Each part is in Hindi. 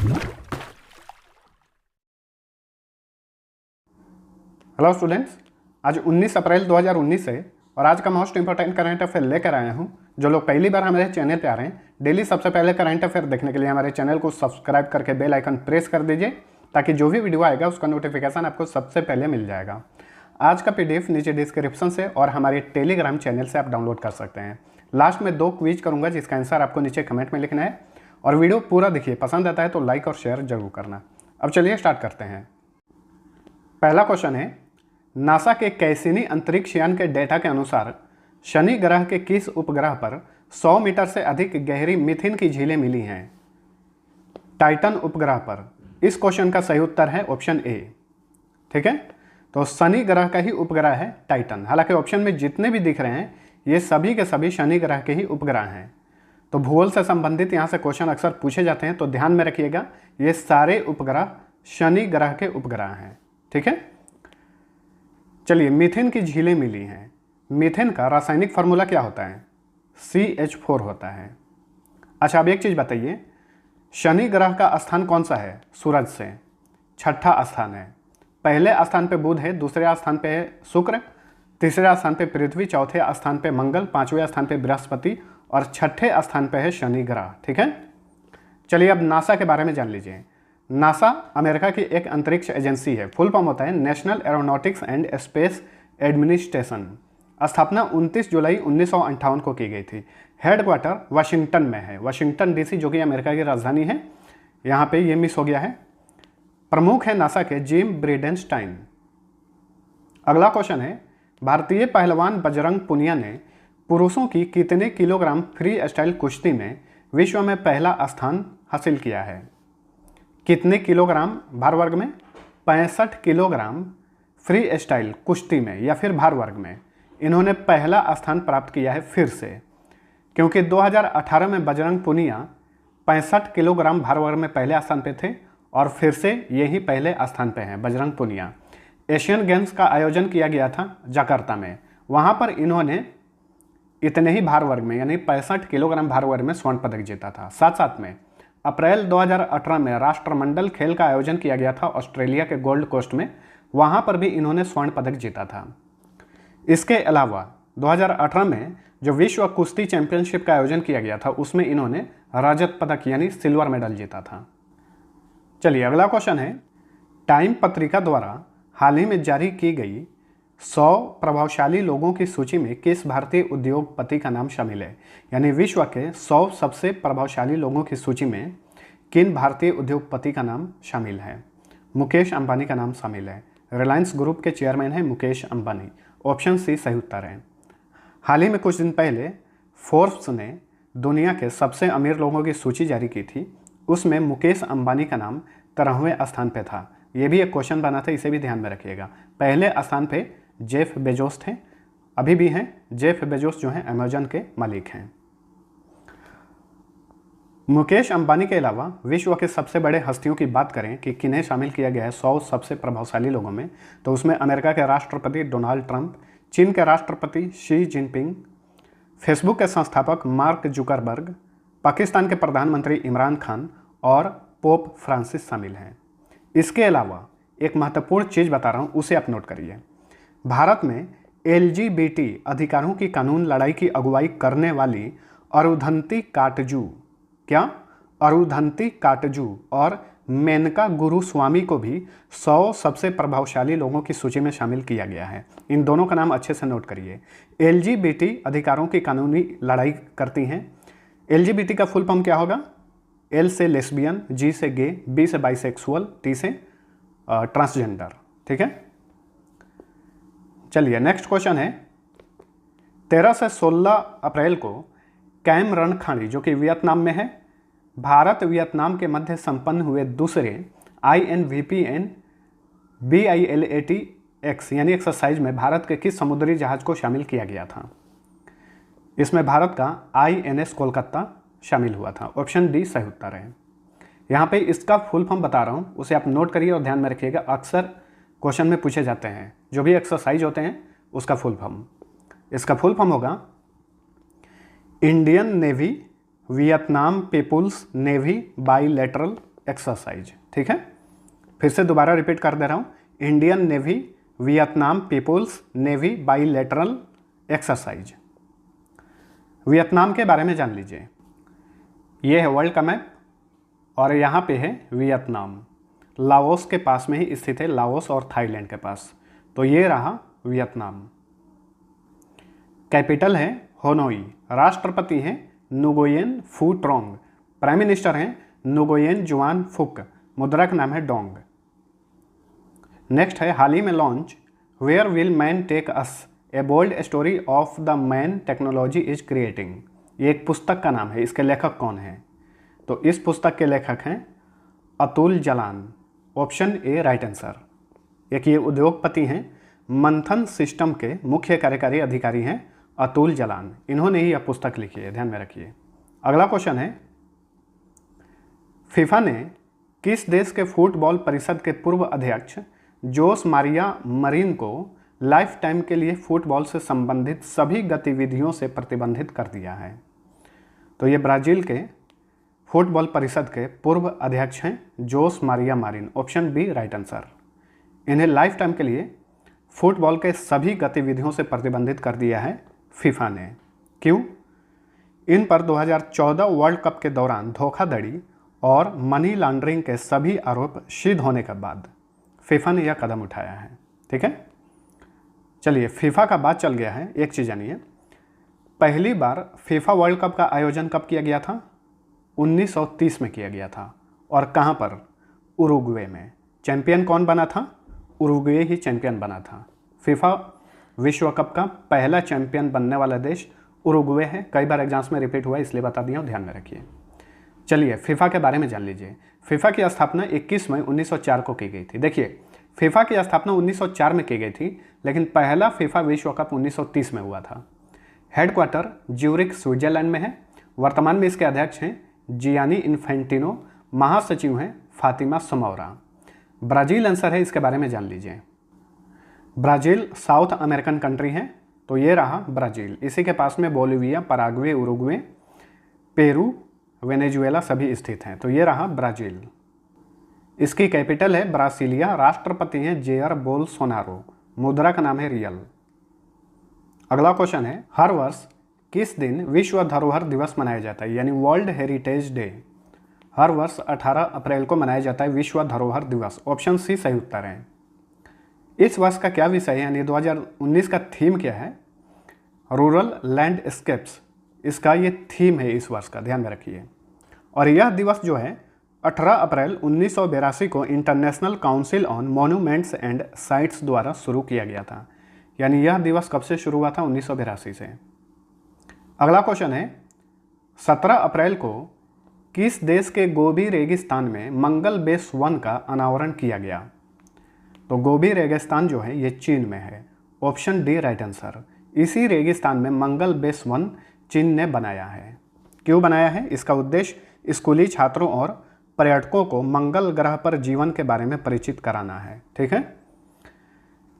हेलो स्टूडेंट्स, आज 19 अप्रैल 2019 है और आज का मोस्ट इंपॉर्टेंट करंट अफेयर लेकर आया हूं। जो लोग पहली बार हमारे चैनल पे आ रहे हैं, डेली सबसे पहले करंट अफेयर देखने के लिए हमारे चैनल को सब्सक्राइब करके बेल आइकन प्रेस कर दीजिए ताकि जो भी वीडियो आएगा उसका नोटिफिकेशन आपको सबसे पहले मिल जाएगा। आज का PDF नीचे डिस्क्रिप्शन से और हमारे टेलीग्राम चैनल से आप डाउनलोड कर सकते हैं। लास्ट में 2 क्विज करूँगा जिसका आंसर आपको नीचे कमेंट में लिखना है और वीडियो पूरा देखिए। पसंद आता है तो लाइक और शेयर जरूर करना। अब चलिए स्टार्ट करते हैं। पहला क्वेश्चन है, नासा के कैसिनी अंतरिक्ष यान के डेटा के अनुसार शनि ग्रह के किस उपग्रह पर 100 मीटर से अधिक गहरी मीथेन की झीलें मिली हैं? टाइटन उपग्रह पर। इस क्वेश्चन का सही उत्तर है ऑप्शन ए। ठीक है, तो शनि ग्रह का ही उपग्रह है टाइटन। हालांकि ऑप्शन में जितने भी दिख रहे हैं ये सभी के सभी शनि ग्रह के ही उपग्रह हैं। तो भूगोल से संबंधित यहाँ से क्वेश्चन अक्सर पूछे जाते हैं, तो ध्यान में रखिएगा ये सारे उपग्रह शनि ग्रह के उपग्रह हैं। ठीक है, चलिए मीथेन की झीलें मिली हैं। मीथेन का रासायनिक फार्मूला क्या होता है? CH4 होता है। अच्छा, अब एक चीज़ बताइए, शनि ग्रह का स्थान कौन सा है सूरज से? छठा स्थान है। पहले स्थान पे बुध है, दूसरे स्थान पे है शुक्र, तीसरे स्थान पे पृथ्वी, चौथे स्थान पे मंगल, पांचवें स्थान पे बृहस्पति और छठे स्थान पे है शनि ग्रह। ठीक है, चलिए अब नासा के बारे में जान लीजिए। नासा अमेरिका की एक अंतरिक्ष एजेंसी है। फुल फॉर्म होता है national aeronautics and space administration. स्थापना 29 जुलाई 1958 को की गई थी। हेडक्वार्टर वाशिंगटन में है, वाशिंगटन DC, जो कि अमेरिका की राजधानी है। यहाँ पे ये मिस हो गया है। प्रमुख है नासा के जिम ब्रिडेनस्टाइन। अगला क्वेश्चन है, भारतीय पहलवान बजरंग पुनिया ने पुरुषों की कितने किलोग्राम फ्री स्टाइल कुश्ती में विश्व में पहला स्थान हासिल किया है? कितने किलोग्राम भार वर्ग में? 65 किलोग्राम फ्री स्टाइल कुश्ती में या फिर भार वर्ग में इन्होंने पहला स्थान प्राप्त किया है फिर से, क्योंकि 2018 में बजरंग पुनिया 65 किलोग्राम भार वर्ग में पहले स्थान पे थे और फिर से यही पहले स्थान पे हैं बजरंग पुनिया। एशियन गेम्स का आयोजन किया गया था जकार्ता में, वहाँ पर इन्होंने इतने ही भार वर्ग में यानी 65 किलोग्राम भार वर्ग में स्वर्ण पदक जीता था। साथ साथ में अप्रैल 2018 में राष्ट्रमंडल खेल का आयोजन किया गया था ऑस्ट्रेलिया के गोल्ड कोस्ट में, वहाँ पर भी इन्होंने स्वर्ण पदक जीता था। इसके अलावा 2018 में जो विश्व कुश्ती चैंपियनशिप का आयोजन किया गया था उसमें इन्होंने रजत पदक यानी सिल्वर मेडल जीता था। चलिए अगला क्वेश्चन है, टाइम पत्रिका द्वारा हाल ही में जारी की गई 100 प्रभावशाली लोगों की सूची में किस भारतीय उद्योगपति का नाम शामिल है? यानी विश्व के 100 सबसे प्रभावशाली लोगों की सूची में किन भारतीय उद्योगपति का नाम शामिल है? मुकेश अंबानी का नाम शामिल है। रिलायंस ग्रुप के चेयरमैन हैं मुकेश अंबानी। ऑप्शन सी सही उत्तर है। हाल ही में कुछ दिन पहले फोर्ब्स ने दुनिया के सबसे अमीर लोगों की सूची जारी की थी, उसमें मुकेश अंबानी का नाम 13वें स्थान पे था। ये भी एक क्वेश्चन बना था, इसे भी ध्यान में रखिएगा। पहले स्थान पे जेफ बेजोस थे, अभी भी हैं। जेफ बेजोस जो हैं अमेजन के मालिक हैं। मुकेश अंबानी के अलावा विश्व के सबसे बड़े हस्तियों की बात करें कि किन्हें शामिल किया गया है 100 सबसे प्रभावशाली लोगों में, तो उसमें अमेरिका के राष्ट्रपति डोनाल्ड ट्रंप, चीन के राष्ट्रपति शी जिनपिंग, फेसबुक के संस्थापक मार्क जुकरबर्ग, पाकिस्तान के प्रधानमंत्री इमरान खान और पोप फ्रांसिस शामिल हैं। इसके अलावा एक महत्वपूर्ण चीज़ बता रहा हूँ, उसे आप नोट करिए। भारत में LGBT अधिकारों की कानून लड़ाई की अगुवाई करने वाली अरुंधति काटजू, क्या अरुंधति काटजू और मेनका गुरुस्वामी को भी 100 सबसे प्रभावशाली लोगों की सूची में शामिल किया गया है। इन दोनों का नाम अच्छे से नोट करिए। LGBT अधिकारों की कानूनी लड़ाई करती हैं। LGBT का फुल फॉर्म क्या होगा? L से लेस्बियन, G से गे, B से बाइसेक्सुअल, T से ट्रांसजेंडर। ठीक है, चलिए नेक्स्ट क्वेश्चन है, 13 से 16 अप्रैल को कैम रन खाड़ी जो कि वियतनाम में है, भारत वियतनाम के मध्य संपन्न हुए दूसरे INVPN BILATX यानी एक्सरसाइज में भारत के किस समुद्री जहाज को शामिल किया गया था? इसमें भारत का INS कोलकाता शामिल हुआ था। ऑप्शन डी सही उत्तर है। यहाँ पे इसका फुल फॉर्म बता रहा हूँ, उसे आप नोट करिए और ध्यान में रखिएगा। अक्सर क्वेश्चन में पूछे जाते हैं, जो भी एक्सरसाइज होते हैं उसका फुल फॉर्म। इसका फुल फॉर्म होगा Indian navy Vietnam people's navy bilateral exercise. ठीक है, फिर से दोबारा रिपीट कर दे रहा हूँ, Indian navy Vietnam people's navy bilateral exercise. Vietnam के बारे में जान लीजिए। ये है वर्ल्ड का मैप और यहाँ पे है वियतनाम, लाओस के पास में ही स्थित है, लाओस और थाईलैंड के पास। तो ये रहा वियतनाम। कैपिटल है होनोई, राष्ट्रपति हैं नुगोयेन फू ट्रोंग, प्राइम मिनिस्टर हैं नुगोयेन जुआन फुक, मुद्रा का नाम है डोंग। नेक्स्ट है हाल ही में launch, where will man take us, a bold story of the man technology is creating. ये एक पुस्तक का नाम है, इसके लेखक कौन है? तो इस पुस्तक के लेखक हैं Atul Jalan, option A right answer. एक ये उद्योगपति हैं, मंथन सिस्टम के मुख्य कार्यकारी अधिकारी हैं अतुल जलान, इन्होंने ही यह पुस्तक लिखी है, ध्यान में रखिए। अगला क्वेश्चन है, फीफा ने किस देश के फुटबॉल परिषद के पूर्व अध्यक्ष जोस मारिया मरीन को लाइफ टाइम के लिए फुटबॉल से संबंधित सभी गतिविधियों से प्रतिबंधित कर दिया है? तो ये ब्राज़ील के फुटबॉल परिषद के पूर्व अध्यक्ष हैं Jose Maria Marin, option B right answer. इन्हें लाइफ टाइम के लिए फुटबॉल के सभी गतिविधियों से प्रतिबंधित कर दिया है फीफा ने। क्यों? इन पर 2014 वर्ल्ड कप के दौरान धोखाधड़ी और मनी लॉन्ड्रिंग के सभी आरोप सिद्ध होने के बाद फीफा ने यह कदम उठाया है। ठीक है, चलिए फीफा का बात चल गया है, एक चीज़ जानिए, पहली बार फीफा वर्ल्ड कप का आयोजन कब किया गया था? 1930 में किया गया था। और कहाँ पर? उरुग्वे में। चैंपियन कौन बना था? उरुग्वे ही चैंपियन बना था। फीफा विश्व कप का पहला चैंपियन बनने वाला देश उरुग्वे है। कई बार एग्जाम्स में रिपीट हुआ, इसलिए बता दिया हूँ, ध्यान में रखिए। चलिए फीफा के बारे में जान लीजिए। फीफा की स्थापना 21 मई 1904 को की गई थी। देखिए फीफा की स्थापना 1904 में की गई थी, लेकिन पहला फीफा विश्व कप 1930 में हुआ था। हेडक्वार्टर ज्यूरिख स्विट्जरलैंड में है। वर्तमान में इसके अध्यक्ष हैं जियानी इन्फेंटिनो, महासचिव हैं फातिमा समौरा। ब्राज़ील आंसर है, इसके बारे में जान लीजिए। ब्राज़ील साउथ अमेरिकन कंट्री है, तो ये रहा ब्राज़ील। इसी के पास में Bolivia, Paraguay, Uruguay, Peru, Venezuela सभी स्थित हैं। तो ये रहा ब्राज़ील। इसकी कैपिटल है ब्रासिलिया, राष्ट्रपति हैं जेयर बोल्सोनारो, मुद्रा का नाम है रियल। अगला क्वेश्चन है, हर वर्ष किस दिन विश्व धरोहर दिवस मनाया जाता है, यानी वर्ल्ड हेरिटेज डे? हर वर्ष 18 अप्रैल को मनाया जाता है विश्व धरोहर दिवस। ऑप्शन सी सही उत्तर है। इस वर्ष का क्या विषय है, यानी 2019 का थीम क्या है? रूरल लैंडस्केप्स, इसका ये थीम है इस वर्ष का, ध्यान में रखिए। और यह दिवस जो है 18 अप्रैल 1982 को international council on monuments and sites द्वारा शुरू किया गया था। यानी यह दिवस कब से शुरू हुआ था? 1982 से। अगला क्वेश्चन है, 17 अप्रैल को किस देश के गोबी रेगिस्तान में मंगल बेस 1 का अनावरण किया गया? तो गोबी रेगिस्तान जो है ये चीन में है। Option D right answer. इसी रेगिस्तान में मंगल बेस 1 चीन ने बनाया है। क्यों बनाया है? इसका उद्देश्य स्कूली छात्रों और पर्यटकों को मंगल ग्रह पर जीवन के बारे में परिचित कराना है। ठीक है,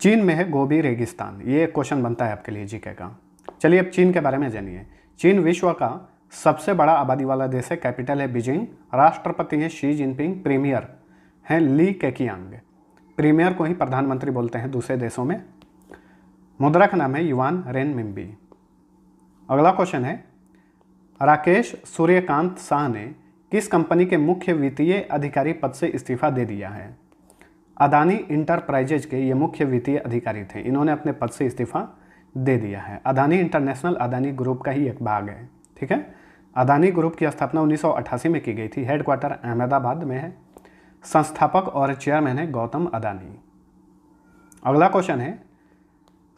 चीन में है गोबी रेगिस्तान। ये क्वेश्चन बनता है आपके लिए जीके का। चलिए अब चीन के बारे में जानिए। चीन विश्व का सबसे बड़ा आबादी वाला देश है। कैपिटल है बीजिंग, राष्ट्रपति हैं शी जिनपिंग, प्रीमियर हैं ली केकियांग। प्रीमियर को ही प्रधानमंत्री बोलते हैं दूसरे देशों में। मुद्रा का नाम है युआन रेनमिंबी। अगला क्वेश्चन है, राकेश सूर्यकांत शाह ने किस कंपनी के मुख्य वित्तीय अधिकारी पद से इस्तीफा दे दिया है? अदानी इंटरप्राइजेज के ये मुख्य वित्तीय अधिकारी थे, इन्होंने अपने पद से इस्तीफा दे दिया है। अदानी इंटरनेशनल अदानी ग्रुप का ही एक भाग है। ठीक है, अदानी ग्रुप की स्थापना 1988 में की गई थी। हेडक्वार्टर अहमदाबाद में है। संस्थापक और चेयरमैन है गौतम अदानी। अगला क्वेश्चन है,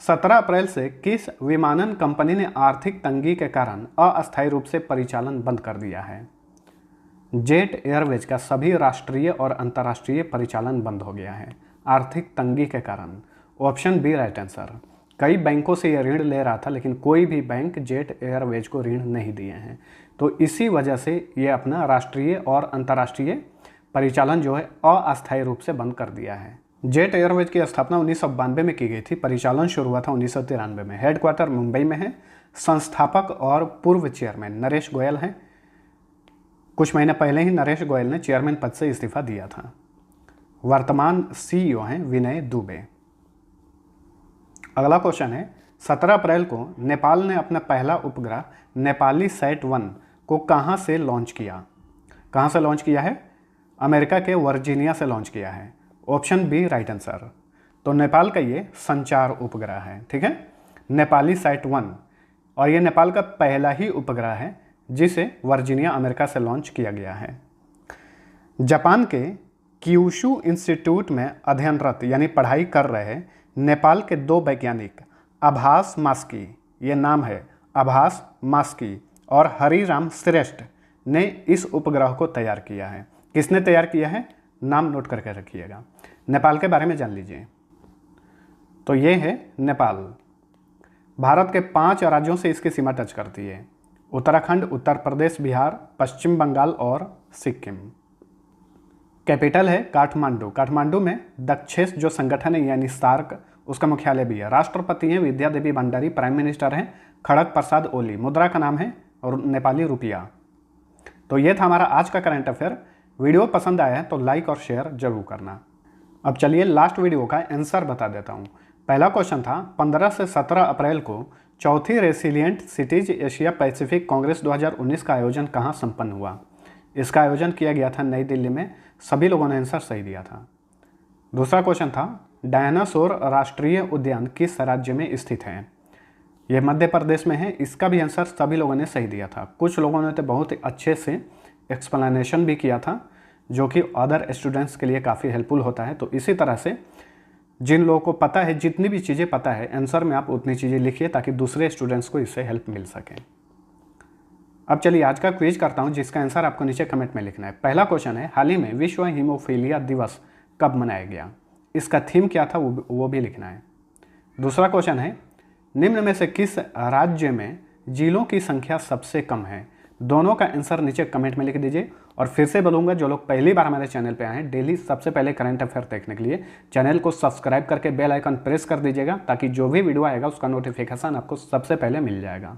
17 अप्रैल से किस विमानन कंपनी ने आर्थिक तंगी के कारण अस्थायी रूप से परिचालन बंद कर दिया है? जेट एयरवेज का सभी राष्ट्रीय और अंतर्राष्ट्रीय परिचालन बंद हो गया है आर्थिक तंगी के कारण। Option B right answer. कई बैंकों से यह ऋण ले रहा था, लेकिन कोई भी बैंक जेट एयरवेज को ऋण नहीं दिए हैं, तो इसी वजह से ये अपना राष्ट्रीय और अंतर्राष्ट्रीय परिचालन जो है अस्थायी रूप से बंद कर दिया है। जेट एयरवेज की स्थापना 1992 में की गई थी। परिचालन शुरू हुआ था 1993 में। हेडक्वार्टर मुंबई में है। संस्थापक और पूर्व चेयरमैन नरेश गोयल हैं। कुछ महीने पहले ही नरेश गोयल ने चेयरमैन पद से इस्तीफा दिया था। वर्तमान सीईओ हैं विनय दुबे। अगला क्वेश्चन है 17 अप्रैल को नेपाल ने अपना पहला उपग्रह नेपाली सैट-1 को कहाँ से लॉन्च किया? कहाँ से लॉन्च किया है? अमेरिका के वर्जीनिया से लॉन्च किया है। Option B right answer. तो नेपाल का ये संचार उपग्रह है, ठीक है, नेपाली सैट-1, और ये नेपाल का पहला ही उपग्रह है जिसे वर्जीनिया अमेरिका से लॉन्च किया गया है। जापान के क्यूशू इंस्टीट्यूट में अध्ययनरत यानी पढ़ाई कर रहे नेपाल के 2 वैज्ञानिक आभास मास्की, ये नाम है आभास मास्की, और हरिराम श्रेष्ठ ने इस उपग्रह को तैयार किया है। किसने तैयार किया है? नाम नोट करके रखिएगा। नेपाल के बारे में जान लीजिए। तो ये है नेपाल। भारत के 5 राज्यों से इसकी सीमा टच करती है: उत्तराखंड, उत्तर प्रदेश, बिहार, पश्चिम बंगाल और सिक्किम। कैपिटल है काठमांडू। काठमांडू में दक्षेस जो संगठन है यानी सार्क, उसका मुख्यालय भी है। राष्ट्रपति हैं विद्या देवी भंडारी, प्राइम मिनिस्टर हैं खड़ग प्रसाद ओली, मुद्रा का नाम है और नेपाली रुपया। तो ये था हमारा आज का करंट अफेयर। वीडियो पसंद आया है तो लाइक और शेयर जरूर करना। अब चलिए लास्ट वीडियो का आंसर बता देता हूँ। पहला क्वेश्चन था 15 से 17 अप्रैल को चौथी रेसिलिएंट सिटीज एशिया पैसिफिक कांग्रेस 2019 का आयोजन कहाँ संपन्न हुआ? इसका आयोजन किया गया था नई दिल्ली में। सभी लोगों ने आंसर सही दिया था। दूसरा क्वेश्चन था डायनासोर राष्ट्रीय उद्यान किस राज्य में स्थित है? यह मध्य प्रदेश में है। इसका भी आंसर सभी लोगों ने सही दिया था। कुछ लोगों ने तो बहुत ही अच्छे से एक्सप्लेनेशन भी किया था, जो कि अदर स्टूडेंट्स के लिए काफ़ी हेल्पफुल होता है। तो इसी तरह से जिन लोगों को पता है, जितनी भी चीज़ें पता है, आंसर में आप उतनी चीज़ें लिखिए ताकि दूसरे स्टूडेंट्स को इससे हेल्प मिल सके। अब चलिए आज का क्विज करता हूं, जिसका आंसर आपको नीचे कमेंट में लिखना है। पहला क्वेश्चन है हाल ही में विश्व हीमोफीलिया दिवस कब मनाया गया? इसका थीम क्या था वो भी लिखना है। दूसरा क्वेश्चन है निम्न में से किस राज्य में जिलों की संख्या सबसे कम है? दोनों का आंसर नीचे कमेंट में लिख दीजिए। और फिर से बोलूँगा, जो लोग पहली बार हमारे चैनल पे आए हैं, डेली सबसे पहले करंट अफेयर देखने के लिए चैनल को सब्सक्राइब करके बेल आइकन प्रेस कर दीजिएगा, ताकि जो भी वीडियो आएगा उसका नोटिफिकेशन आपको सबसे पहले मिल जाएगा।